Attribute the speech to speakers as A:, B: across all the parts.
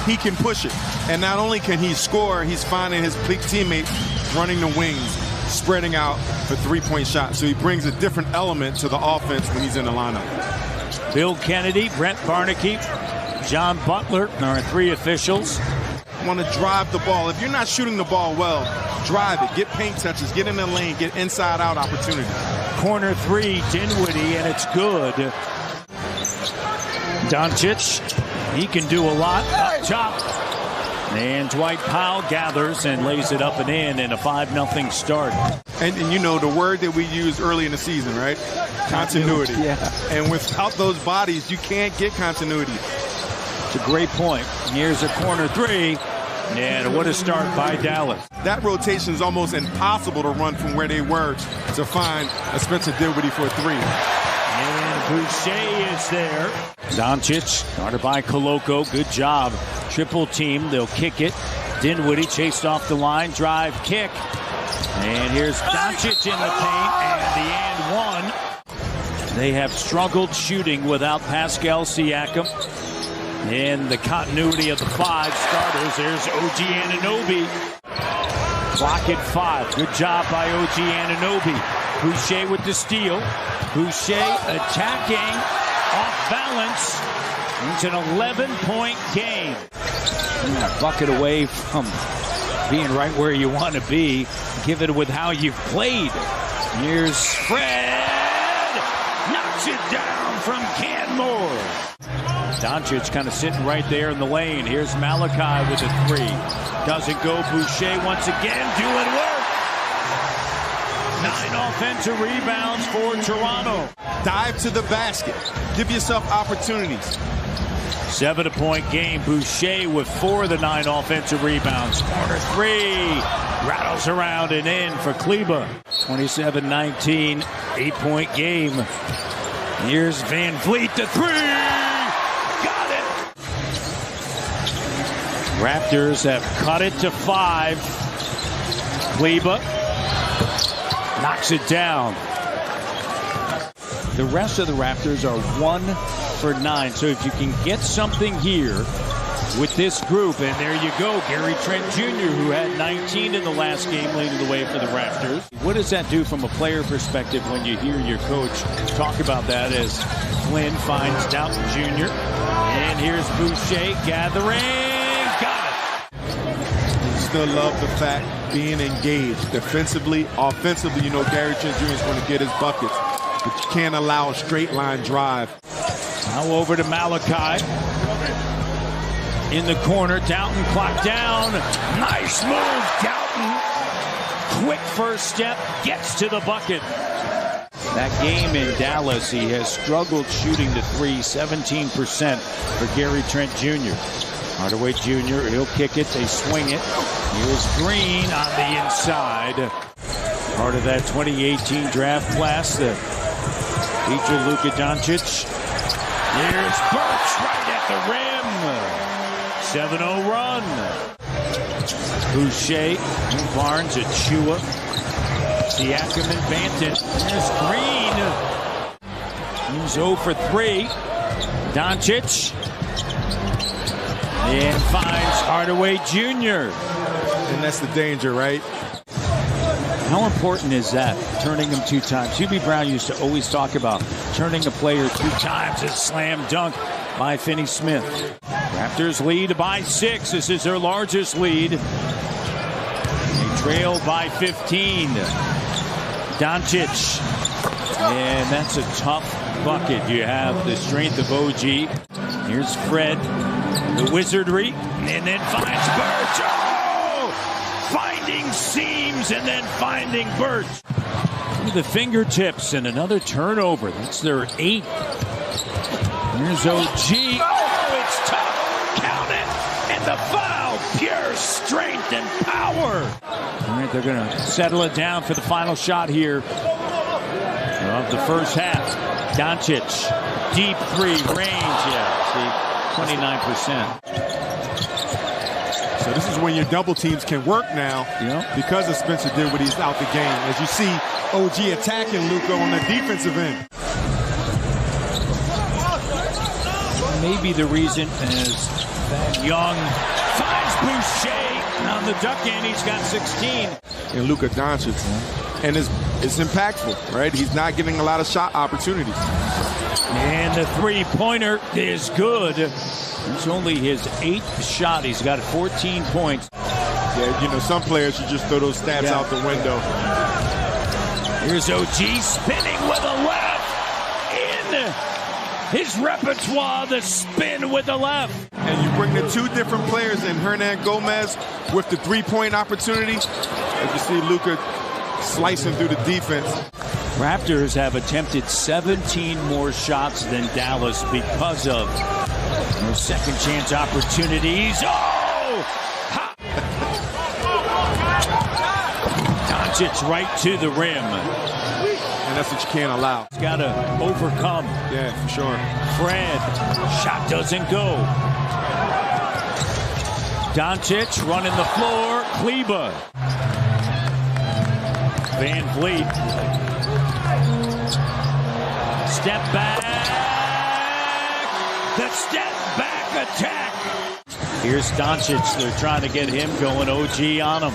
A: he can push it. And not only can he score, he's finding his teammate running the wings, spreading out for three-point shots. So he brings a different element to the offense when he's in the lineup.
B: Bill Kennedy, Brent Barnaky, John Butler are three officials.
A: Want to drive the ball. If you're not shooting the ball well, drive it. Get paint touches. Get in the lane. Get inside-out opportunity.
B: Corner three, Dinwiddie, and it's good. Doncic, he can do a lot up top. And Dwight Powell gathers and lays it up and in a 5-0 start.
A: And you know the word that we used early in the season, right? Continuity.
B: Yeah.
A: And without those bodies, you can't get continuity.
B: It's a great point. Here's a corner three. And what a start by Dallas.
A: That rotation is almost impossible to run from where they were to find a Spencer Dinwiddie for a three.
B: And Boucher is there. Doncic, guarded by Koloko. Good job. Triple team. They'll kick it. Dinwiddie chased off the line. Drive, kick. And here's Doncic in the paint. And the and one. They have struggled shooting without Pascal Siakam. In the continuity of the five starters, there's OG Anunoby. Clock at 5. Good job by OG Anunoby. Boucher with the steal. Boucher attacking off balance. It's an 11-point game. A bucket away from being right where you want to be. Give it with how you've played. Here's Fred. Knocks it down from Canmore. Doncic kind of sitting right there in the lane. Here's Malachi with a three. Doesn't go. Boucher once again doing work. 9 offensive rebounds for Toronto.
A: Dive to the basket. Give yourself opportunities.
B: 7-point game. Boucher with 4 of the 9 offensive rebounds. Corner three. Rattles around and in for Kleba. 27-19. 8-point game. Here's Van Vliet the three. Raptors have cut it to 5. Kleba knocks it down. The rest of the Raptors are 1 for 9. So if you can get something here with this group, and there you go, Gary Trent Jr., who had 19 in the last game, leading the way for the Raptors. What does that do from a player perspective when you hear your coach talk about that as Flynn finds Downton Jr.? And here's Boucher gathering.
A: Still love the fact being engaged defensively, offensively. You know Gary Trent Jr. is going to get his buckets, but you can't allow a straight line drive.
B: Now over to Malachi in the corner. Downton clocked down. Nice move, Downton. Quick first step, gets to the bucket. That game in Dallas, he has struggled shooting the three, 17% for Gary Trent Jr. Hardaway Jr., he'll kick it, they swing it. Here's Green on the inside. Part of that 2018 draft class that featured Luka Doncic. Here's Burks right at the rim. 7-0 run. Boucher, Barnes, Achua, Siakam and Banton. Here's Green. He's 0 for 3. Doncic. And finds Hardaway Jr.
A: And that's the danger, right?
B: How important is that, turning him 2 times? Hubie Brown used to always talk about turning a player 2 times. A slam dunk by Finney-Smith. Raptors lead by 6. This is their largest lead. They trail by 15. Doncic. And that's a tough bucket. You have the strength of OG. Here's Fred. The wizardry, and then finds Birch. Oh! Finding seams and then finding Birch. The fingertips and another turnover. That's their 8th. Here's OG. Oh, it's tough. Count it. And the foul. Pure strength and power. All right, they're going to settle it down for the final shot here of the first half. Doncic. Deep three. Range. Yeah, see. 29%.
A: So this is when your double teams can work now because of Spencer Dinwiddie's out the game. As you see OG attacking Luka on the defensive end.
B: Maybe the reason, as Young finds Boucher on the duck in. He's got 16.
A: And Luka Doncic, and it's impactful, right? He's not getting a lot of shot opportunities.
B: And the three-pointer is good. It's only his 8th shot. He's got 14 points.
A: Yeah, you know, some players should just throw those stats out the window.
B: Here's OG spinning with a left. In his repertoire, the spin with the left.
A: And you bring the two different players in, Hernan Gomez with the three-point opportunity. As you see Luka slicing through the defense.
B: Raptors have attempted 17 more shots than Dallas because of their second chance opportunities. Oh! Doncic right to the rim.
A: And that's what you can't allow.
B: He's got to overcome.
A: Yeah, for sure.
B: Fred, shot doesn't go. Doncic running the floor. Kleber. Van Vliet. Step back. The step back attack. Here's Doncic. They're trying to get him going. OG on him.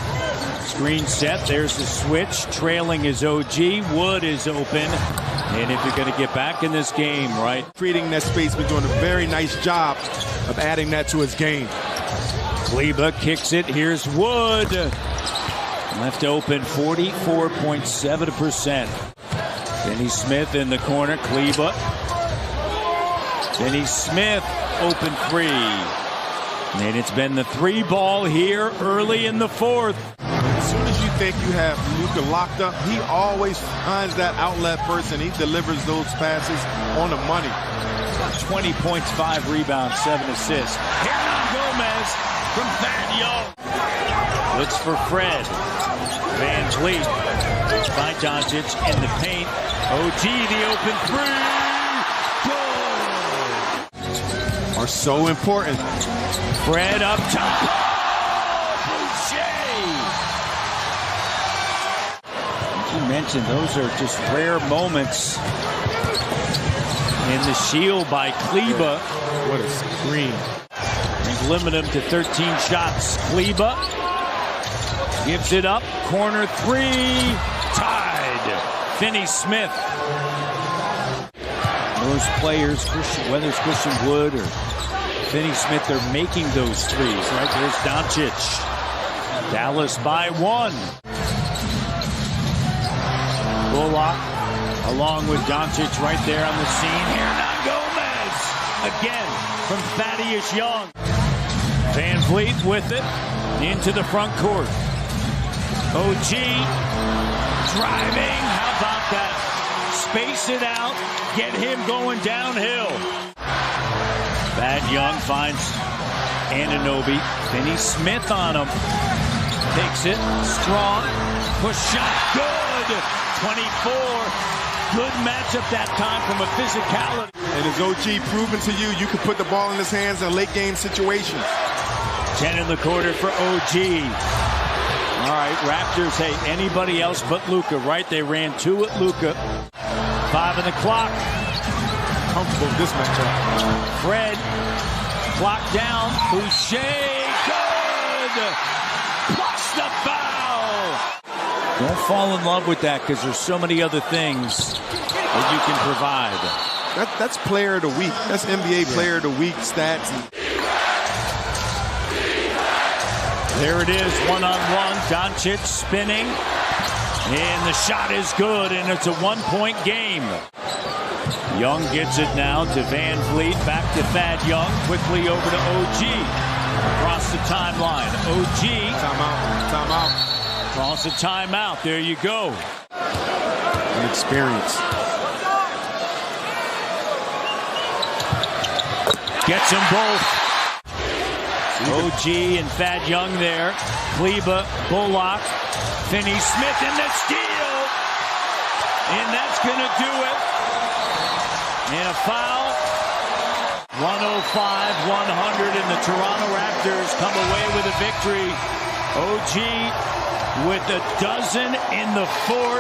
B: Screen set. There's the switch. Trailing is OG. Wood is open. And if you're going to get back in this game, right?
A: Creating that space, but doing a very nice job of adding that to his game.
B: Kleber kicks it. Here's Wood. Left open 44.7%. Finney Smith in the corner. Kleber. Finney Smith open three. And it's been the three ball here early in the fourth.
A: As soon as you think you have Luka locked up, he always finds that outlet person. He delivers those passes on the money.
B: 20 points, 5 rebounds, 7 assists. Hernan Gomez from Thad Young. Looks for Fred. Van Vliet by Doncic in the paint. OG, the open three. Good.
A: Are so important.
B: Fred up top. Boucher. You mentioned those are just rare moments. In the shield by Kleber.
A: What a screen.
B: And limit him to 13 shots. Kleber gives it up. Corner three. Tied. Finney Smith. Those players, whether it's Christian Wood or Finney Smith, they're making those threes, right? There's Doncic. Dallas by 1. Bullock along with Doncic right there on the scene. Hernan Gomez again from Thaddeus Young. Van Vliet with it into the front court. OG driving. How about that? Space it out. Get him going downhill. Thad Young finds Anunoby. Finney Smith on him. Takes it. Strong. Push shot. Good. 24. Good matchup that time from a physicality.
A: And as OG proven to you, you can put the ball in his hands in late game situations.
B: 10 in the quarter for OG. All right, Raptors, hey, anybody else but Luka, right? They ran 2 at Luka. 5 on the clock.
A: Comfortable with this matchup.
B: Fred, clock down. Boucher, good. Plus the foul. Don't fall in love with that because there's so many other things that you can provide.
A: That's player of the week. That's NBA player of the week stats.
B: There it is, one-on-one. Doncic spinning. And the shot is good, and it's a 1-point game. Young gets it now to Van Vliet. Back to Thad Young. Quickly over to OG. Across the timeline. OG.
A: Timeout. Timeout.
B: Calls a timeout. There you go.
A: An experience.
B: Gets them both. OG and Thad Young there. Kleber, Bullock, Finney Smith in the steal. And that's going to do it. And a foul. 105-100, and the Toronto Raptors come away with a victory. OG with a dozen in the fourth.